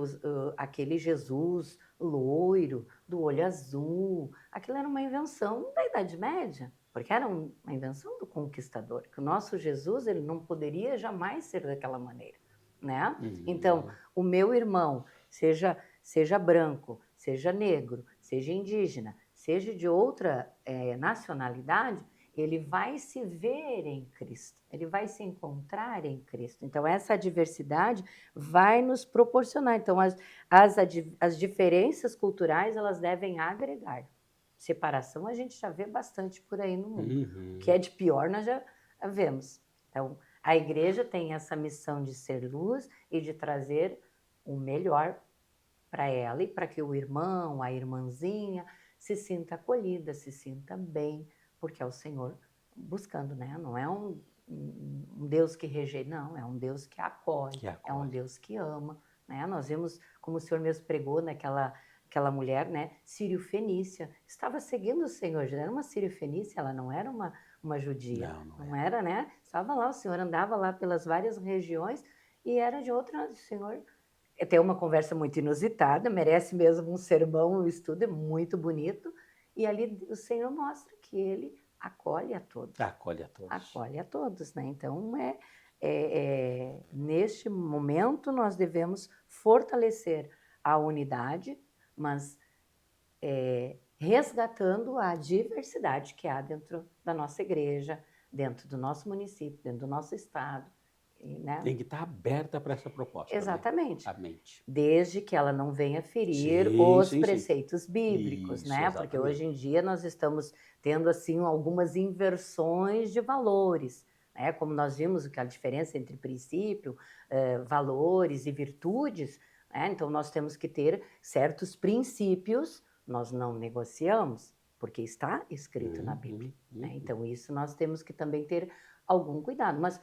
aquele Jesus loiro, do olho azul, aquilo era uma invenção da Idade Média, porque era uma invenção do conquistador, que o nosso Jesus ele não poderia jamais ser daquela maneira, né? Então, o meu irmão, seja branco, seja negro, seja indígena, seja de outra nacionalidade, ele vai se ver em Cristo, ele vai se encontrar em Cristo. Então, essa diversidade vai nos proporcionar. Então, as diferenças culturais, elas devem agregar. Separação a gente já vê bastante por aí no mundo. O que é de pior, nós já vemos. Então, a igreja tem essa missão de ser luz e de trazer o melhor para ela e para que o irmão, a irmãzinha, se sinta acolhida, se sinta bem, porque é o Senhor buscando, né? Não é um Deus que rejeita, não, é um Deus que acolhe, é um Deus que ama, né? Nós vimos, como o Senhor mesmo pregou naquela mulher, né? Sírio-fenícia, estava seguindo o Senhor, já era uma sírio-fenícia, ela não era uma judia, não era, né? Estava lá, o Senhor andava lá pelas várias regiões e era de outra, o Senhor... Tem uma conversa muito inusitada, merece mesmo um sermão, um estudo, é muito bonito. E ali o Senhor mostra que Ele acolhe a todos. Acolhe a todos. Acolhe a todos, né? Então, neste momento, nós devemos fortalecer a unidade, mas resgatando a diversidade que há dentro da nossa igreja, dentro do nosso município, dentro do nosso estado. Né? Tem que estar aberta para essa proposta. Exatamente. Né? A mente. Desde que ela não venha ferir os preceitos bíblicos, Isso, né? exatamente. Porque hoje em dia nós estamos tendo assim algumas inversões de valores, né? Como nós vimos que a diferença entre princípio, valores e virtudes, né? Então nós temos que ter certos princípios, nós não negociamos, porque está escrito na Bíblia. Né? Então isso nós temos que também ter algum cuidado, mas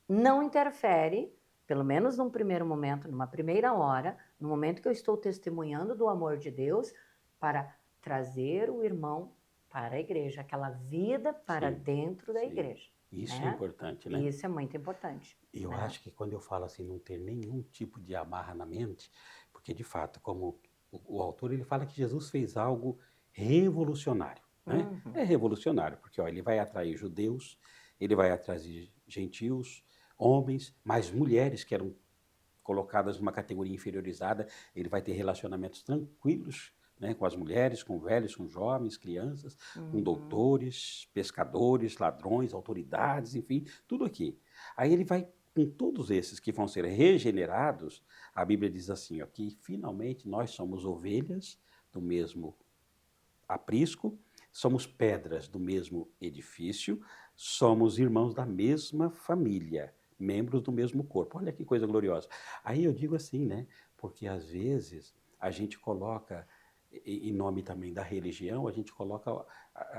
não interfere, pelo menos num primeiro momento, numa primeira hora, no momento que eu estou testemunhando do amor de Deus, para trazer o irmão para a igreja, aquela vida para Sim, dentro da sim. igreja. Isso é Né? importante, né? E isso é muito importante. E eu Né? acho que quando eu falo assim, não ter nenhum tipo de amarra na mente, porque de fato, como o autor, ele fala que Jesus fez algo revolucionário, né? Uhum. É revolucionário, porque ó, ele vai atrair judeus, ele vai atrair gentios, homens, mas mulheres que eram colocadas numa categoria inferiorizada, ele vai ter relacionamentos tranquilos, né, com as mulheres, com velhos, com jovens, crianças, com Uhum. doutores, pescadores, ladrões, autoridades, enfim, tudo aqui. Aí ele vai com todos esses que vão ser regenerados, a Bíblia diz assim, ó, que finalmente nós somos ovelhas do mesmo aprisco, somos pedras do mesmo edifício, somos irmãos da mesma família, membros do mesmo corpo. Olha que coisa gloriosa. Aí eu digo assim, né? Porque às vezes a gente coloca, em nome também da religião, a gente coloca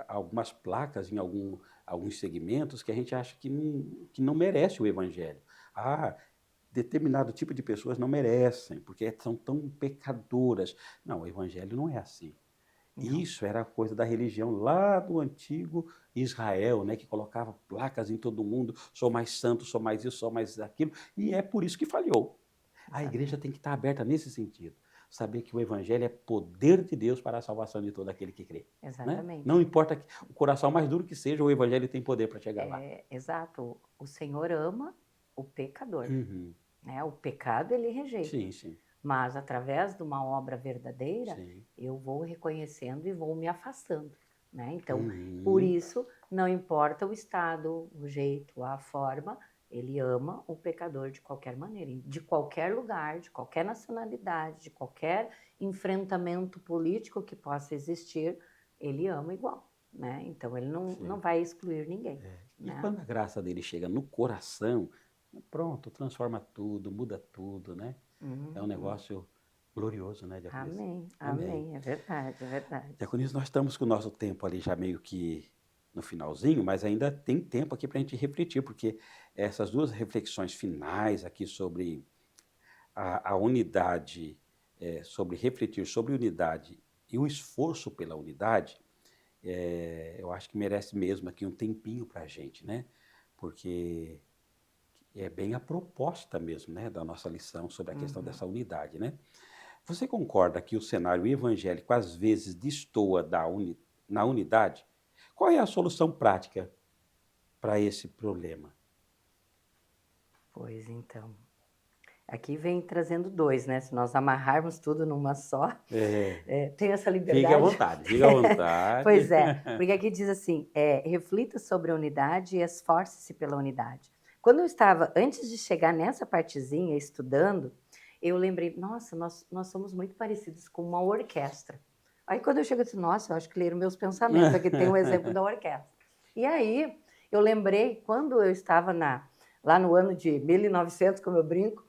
algumas placas em alguns segmentos que a gente acha que não merece o evangelho. Ah, determinado tipo de pessoas não merecem, porque são tão pecadoras. Não, o evangelho não é assim. Não. Isso era coisa da religião lá do antigo Israel, né, que colocava placas em todo mundo, sou mais santo, sou mais isso, sou mais aquilo, e é por isso que falhou. A igreja Exatamente. tem que estar aberta nesse sentido, saber que o evangelho é poder de Deus para a salvação de todo aquele que crê, né? Não Exatamente. importa o coração mais duro que seja, o evangelho tem poder para chegar lá. Exato. O Senhor ama o pecador. Uhum. Né? O pecado ele rejeita. Sim, sim, Mas através de uma obra verdadeira, sim. eu vou reconhecendo e vou me afastando. Né? Então, por Uhum. isso, não importa o estado, o jeito, a forma, ele ama o pecador de qualquer maneira, de qualquer lugar, de qualquer nacionalidade, de qualquer enfrentamento político que possa existir, ele ama igual. Né? Então, ele não Sim. vai excluir ninguém. E Né? quando a graça dele chega no coração, pronto, transforma tudo, muda tudo, né? É um Uhum. negócio glorioso, né, Diaconisa? Amém, Amém. amém, é verdade, é verdade. Diaconisa, nós estamos com o nosso tempo ali já meio que no finalzinho, mas ainda tem tempo aqui para a gente refletir, porque essas duas reflexões finais aqui sobre a unidade, sobre refletir sobre unidade e o esforço pela unidade, eu acho que merece mesmo aqui um tempinho para a gente, né? Porque é bem a proposta mesmo, né, da nossa lição sobre a questão Uhum. dessa unidade, né? Você concorda que o cenário evangélico às vezes destoa na unidade? Qual é a solução prática para esse problema? Pois então. Aqui vem trazendo dois, né? Se nós amarrarmos tudo numa só, É, tem essa fique à liberdade. vontade, fique à Pois vontade. é, porque aqui diz assim, reflita sobre a unidade e esforce-se pela unidade. Quando eu estava, antes de chegar nessa partezinha, estudando, eu lembrei, nossa, nós somos muito parecidos com uma orquestra. Aí quando eu chego, eu disse, nossa, eu acho que leram meus pensamentos, aqui tem um exemplo da orquestra. E aí eu lembrei, quando eu estava lá no ano de 1900, como eu brinco,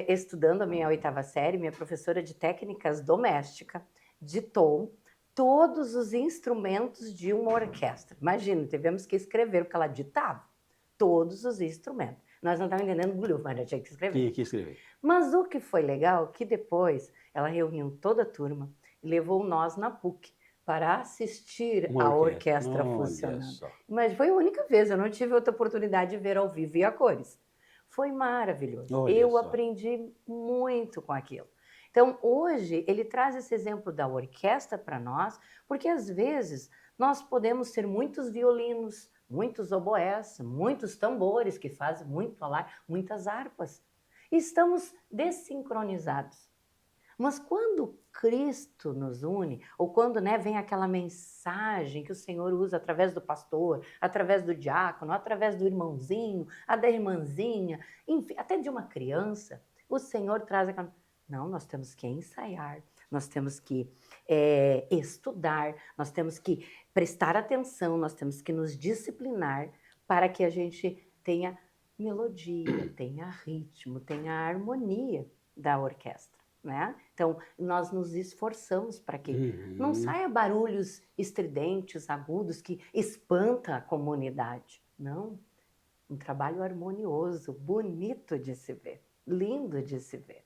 estudando a minha 8ª série, minha professora de técnicas doméstica ditou todos os instrumentos de uma orquestra. Imagina, tivemos que escrever, porque ela ditava todos os instrumentos. Nós não estávamos entendendo bulhufo, mas já tinha que escrever. Tinha que escrever. Mas o que foi legal, que depois ela reuniu toda a turma e levou nós na PUC para assistir Uma a orquestra. orquestra Olha funcionando. só. Mas foi a única vez, eu não tive outra oportunidade de ver ao vivo e a cores. Foi maravilhoso. Olha Eu só. aprendi muito com aquilo. Então, hoje, ele traz esse exemplo da orquestra para nós, porque às vezes nós podemos ter muitos violinos, muitos oboés, muitos tambores que fazem muito falar, muitas harpas. E estamos desincronizados. Mas quando Cristo nos une, ou quando vem aquela mensagem que o Senhor usa através do pastor, através do diácono, através do irmãozinho, a da irmãzinha, enfim, até de uma criança, o Senhor traz aquela... Não, nós temos que ensaiar, nós temos que estudar, nós temos que prestar atenção, nós temos que nos disciplinar para que a gente tenha melodia, tenha ritmo, tenha harmonia da orquestra. Né? Então, nós nos esforçamos para que não saia barulhos estridentes, agudos, que espanta a comunidade. Não, um trabalho harmonioso, bonito de se ver, lindo de se ver.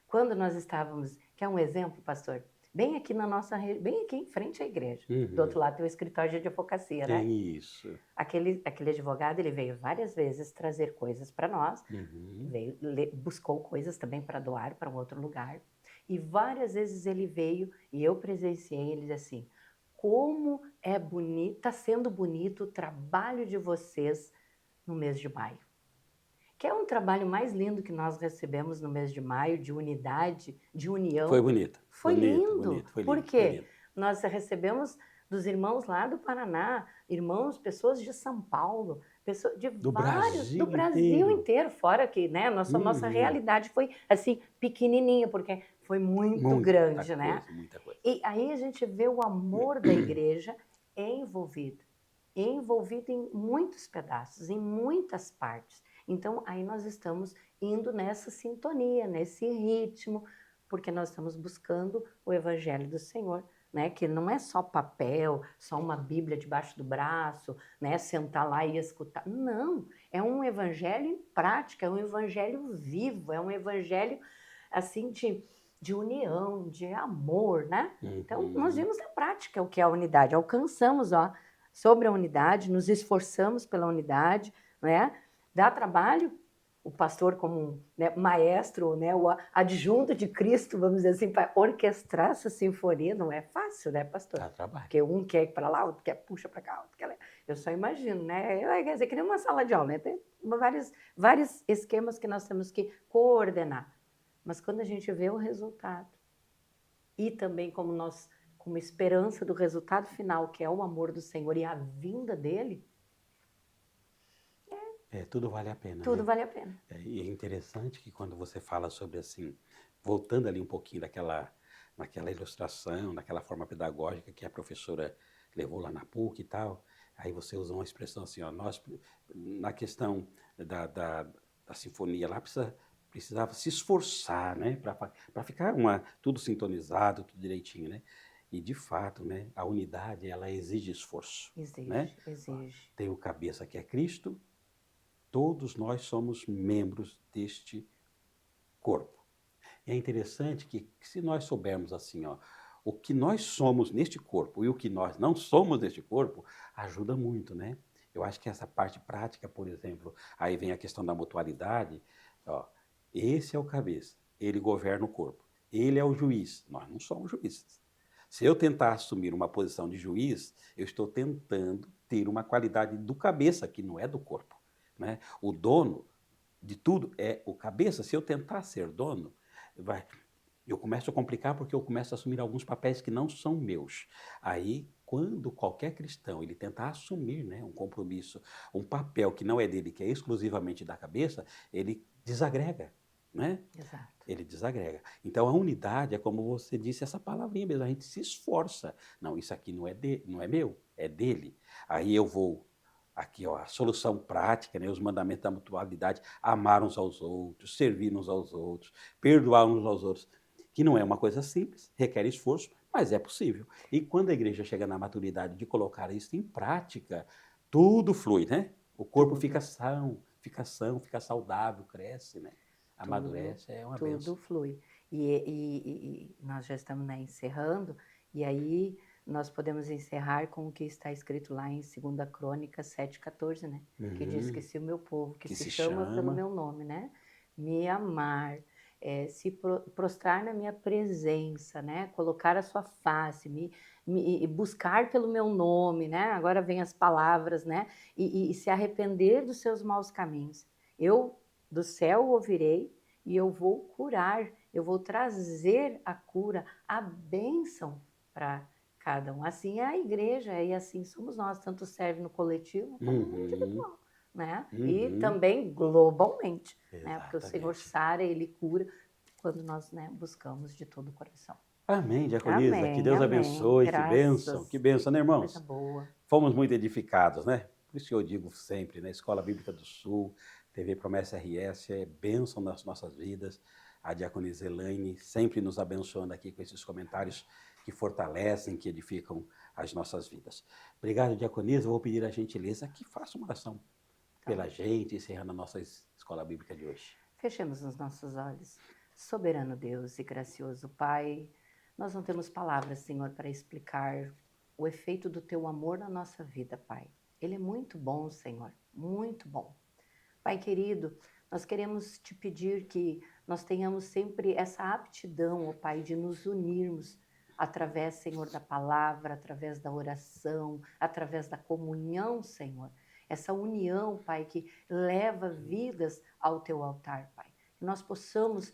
Quando nós estávamos, quer um exemplo, pastor? bem aqui na nossa, bem aqui em frente à igreja. Do outro lado tem o escritório de advocacia, né? Tem isso. Aquele advogado, ele veio várias vezes trazer coisas para nós, veio, buscou coisas também para doar para um outro lugar, e várias vezes ele veio e eu presenciei, ele disse assim, como é bonito, está sendo bonito o trabalho de vocês no mês de maio. Que é um trabalho mais lindo que nós recebemos no mês de maio, de unidade, de união. Foi bonito. Foi bonito, lindo. Bonito, foi Por lindo, quê? foi lindo. Nós recebemos dos irmãos lá do Paraná, irmãos, pessoas de São Paulo, pessoas de Do vários, Brasil do Brasil inteiro, fora que, né, nossa realidade foi, assim, pequenininha, porque foi muito grande, né? Muita coisa. E aí a gente vê o amor da igreja envolvido em muitos pedaços, em muitas partes. Então, aí nós estamos indo nessa sintonia, nesse ritmo, porque nós estamos buscando o Evangelho do Senhor, né? Que não é só papel, só uma Bíblia debaixo do braço, né? Sentar lá e escutar. Não, é um Evangelho em prática, é um Evangelho vivo, é um Evangelho, assim, de união, de amor, né? Então, nós vimos na prática o que é a unidade, alcançamos, sobre a unidade, nos esforçamos pela unidade, né? Dá trabalho, o pastor como maestro, né? O adjunto de Cristo, vamos dizer assim, para orquestrar essa sinfonia, não é fácil, né, pastor? Dá trabalho. Porque um quer ir para lá, outro quer puxa para cá, outro quer... Eu só imagino, né? Quer dizer, que nem uma sala de aula, né? Tem vários esquemas que nós temos que coordenar. Mas quando a gente vê o resultado, e também como esperança do resultado final, que é o amor do Senhor e a vinda dele, tudo vale a pena. Tudo né? vale a pena. E é interessante que quando você fala sobre assim, voltando ali um pouquinho naquela ilustração, naquela forma pedagógica que a professora levou lá na PUC e tal, aí você usa uma expressão assim, nós, na questão da sinfonia lá, precisava se esforçar, né, para ficar tudo sintonizado, tudo direitinho, né? E de fato, né, a unidade ela exige esforço. Exige, né? exige. Tem o cabeça que é Cristo, todos nós somos membros deste corpo. E é interessante que se nós soubermos assim, o que nós somos neste corpo e o que nós não somos neste corpo, ajuda muito, né? Eu acho que essa parte prática, por exemplo, aí vem a questão da mutualidade, esse é o cabeça, ele governa o corpo, ele é o juiz, nós não somos juízes. Se eu tentar assumir uma posição de juiz, eu estou tentando ter uma qualidade do cabeça, que não é do corpo. Né? O dono de tudo é o cabeça. Se eu tentar ser dono, eu começo a complicar porque eu começo a assumir alguns papéis que não são meus. Aí, quando qualquer cristão ele tentar assumir, né, um compromisso, um papel que não é dele, que é exclusivamente da cabeça, ele desagrega. Né? Exato. Ele desagrega. Então, a unidade é como você disse essa palavrinha mesmo, a gente se esforça. Não, isso aqui não é meu, é dele. Aí eu vou, aqui a solução prática, né, os mandamentos da mutualidade, amar uns aos outros, servir uns aos outros, perdoar uns aos outros, que não é uma coisa simples, requer esforço, mas é possível. E quando a igreja chega na maturidade de colocar isso em prática, tudo flui, né? O corpo fica são, fica saudável, cresce, né? Amadurece, é uma bênção. Tudo flui. E nós já estamos encerrando, e aí nós podemos encerrar com o que está escrito lá em 2 Crônicas 7,14, né? Que diz que se o meu povo, que se chama pelo meu nome, né? Me amar, se prostrar na minha presença, né? Colocar a sua face, me buscar pelo meu nome, né? Agora vem as palavras, né? E se arrepender dos seus maus caminhos. Eu do céu ouvirei e eu vou curar, eu vou trazer a cura, a bênção para cada um. Assim é a igreja e assim somos nós, tanto serve no coletivo como no individual, né? E também globalmente, né? Porque o Senhor sara, Ele cura quando nós, né, buscamos de todo o coração. Amém, diaconisa. Amém, que Deus abençoe, que bênção, né, irmãos? Coisa boa. Fomos muito edificados, né? Por isso que eu digo sempre, né? Escola Bíblica do Sul, TV Promessa RS, é bênção nas nossas vidas. A diaconisa Elaine sempre nos abençoando aqui com esses comentários que fortalecem, que edificam as nossas vidas. Obrigado, diaconisa. Eu vou pedir a gentileza que faça uma oração pela gente, encerrando a nossa Escola Bíblica de hoje. Fechemos os nossos olhos. Soberano Deus e gracioso Pai, Nós não temos palavras, Senhor, para explicar o efeito do Teu amor na nossa vida, Pai. Ele é muito bom, Senhor, muito bom. Pai querido, nós queremos te pedir que nós tenhamos sempre essa aptidão, ó Pai, de nos unirmos através, Senhor, da palavra, através da oração, através da comunhão, Senhor. Essa união, Pai, que leva vidas ao Teu altar, Pai. Que nós possamos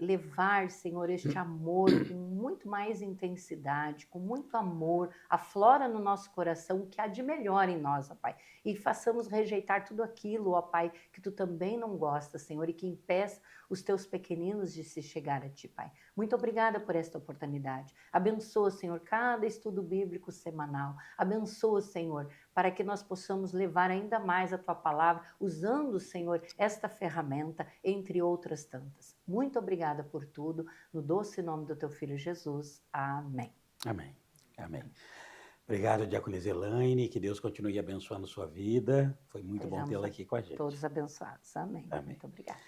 levar, Senhor, este amor com muito mais intensidade, com muito amor, aflora no nosso coração o que há de melhor em nós, ó Pai. E façamos rejeitar tudo aquilo, ó Pai, que Tu também não gostas, Senhor, e que impeça os Teus pequeninos de se chegar a Ti, Pai. Muito obrigada por esta oportunidade. Abençoa, Senhor, cada estudo bíblico semanal. Abençoa, Senhor, para que nós possamos levar ainda mais a Tua palavra, usando, Senhor, esta ferramenta, entre outras tantas. Muito obrigada por tudo, no doce nome do Teu Filho Jesus. Amém. Amém. Amém. Obrigado, Diaconisa Elaine, que Deus continue abençoando sua vida. Foi muito bom tê-la aqui com a gente. Todos abençoados. Amém. Amém. Muito obrigada.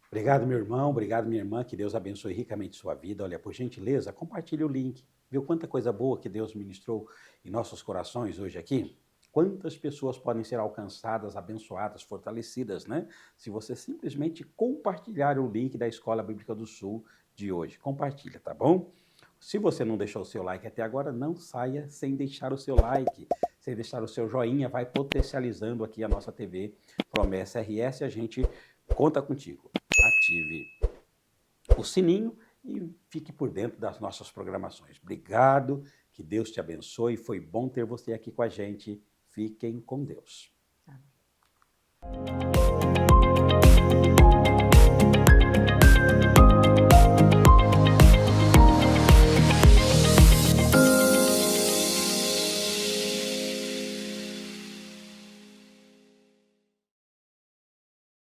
Obrigado, meu irmão, obrigado, minha irmã, que Deus abençoe ricamente sua vida. Olha, por gentileza, compartilhe o link. Viu quanta coisa boa que Deus ministrou em nossos corações hoje aqui? Quantas pessoas podem ser alcançadas, abençoadas, fortalecidas, né? Se você simplesmente compartilhar o link da Escola Bíblica do Sul de hoje. Compartilha, tá bom? Se você não deixou o seu like até agora, não saia sem deixar o seu like, sem deixar o seu joinha, vai potencializando aqui a nossa TV Promessa RS, a gente conta contigo. Ative o sininho e fique por dentro das nossas programações. Obrigado, que Deus te abençoe, foi bom ter você aqui com a gente. Fiquem com Deus. Amém.